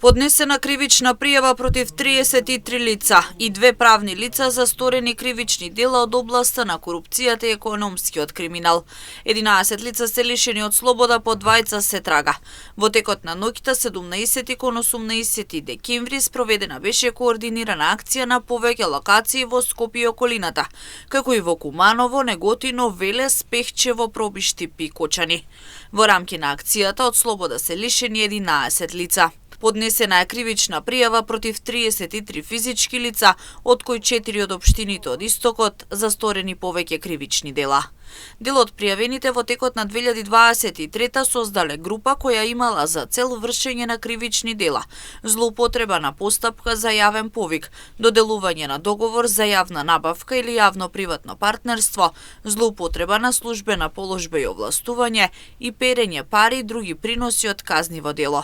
Поднесена кривична пријава против 33 лица и 2 правни лица за сторени кривични дела од областа на корупцијата и економскиот криминал. 11 лица се лишени од слобода, по 2 се трага. Во текот на ноќта 17 кон 18 декември спроведена беше координирана акција на повеќе локации во Скопје и околината, како и во Куманово, Неготино, Велес, Пехчево, Пробишти, Кочани. Во рамки на акцијата од слобода се лишени 11 лица. Поднесена е кривична пријава против 33 физички лица, од кои 4 од општините од Истокот, за сторени повеќе кривични дела. Дел од пријавените во текот на 2023 создале група која имала за цел вршење на кривични дела, злоупотреба на постапка за јавен повик, доделување на договор за јавна набавка или јавно-приватно партнерство, злоупотреба на службена положба и овластување и перење пари и други приноси од казниво дело.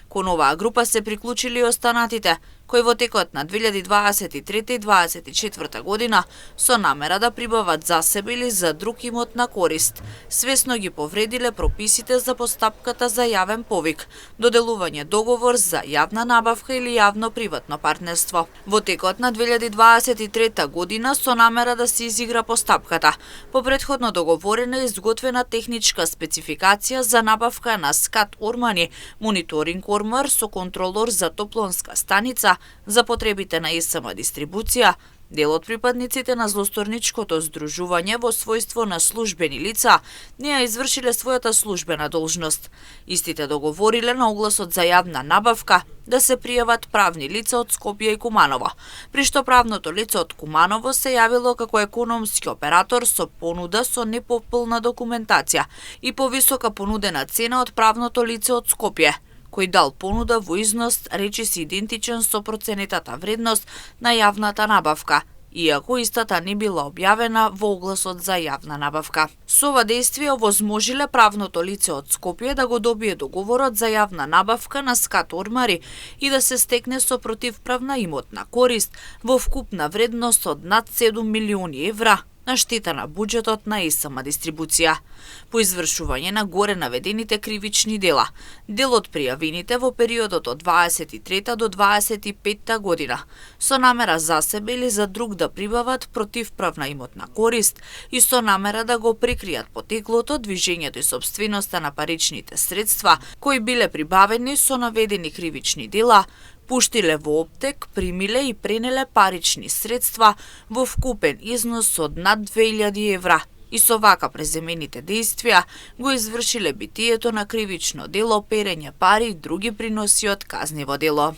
Кон оваа група се приклучили и останатите, кои во текот на 2023 и 2024 година со намера да прибават за себе или за друг имот на корист, свесно ги повредиле прописите за постапката за јавен повик, доделување договор за јавна набавка или јавно-приватно партнерство. Во текот на 2023 година со намера да се изигра постапката, по претходно договорена и изготвена техничка спецификација за набавка на скат ормани, мониторинг ормар со контролор за топлонска станица за потребите на ИСМ дистрибуција, дел од припадниците на злосторничкото здружување во својство на службени лица не ја извршиле својата службена должност. Истите договориле на огласот за јавна набавка да се пријават правни лица од Скопје и Куманово, при што правното лице од Куманово се јавило како економски оператор со понуда со непополна документација и повисока понудена цена од правното лице од Скопје, кој дал понуда во износ речиси идентичен со проценетата вредност на јавната набавка, иако истата не била објавена во огласот за јавна набавка. Со ова дејствие овозможиле правното лице од Скопје да го добие договорот за јавна набавка на скат ормари и да се стекне со противправна имотна корист во вкупна вредност од над 7 милиони евра, на штета на буџетот на ИСМ дистрибуција. По извршување на горе наведените кривични дела, дел од пријавените во периодот од 23 до 25 година, со намера за себе или за друг да прибават противправна имотна корист и со намера да го прикријат потеклото, движењето и сопственоста на паричните средства, кои биле прибавени со наведени кривични дела, пуштиле во оптек, примиле и пренеле парични средства во вкупен износ од над 2000 евра и со вака преземените дејствија го извршиле битието на кривично дело перење пари и други приноси од казниво дело.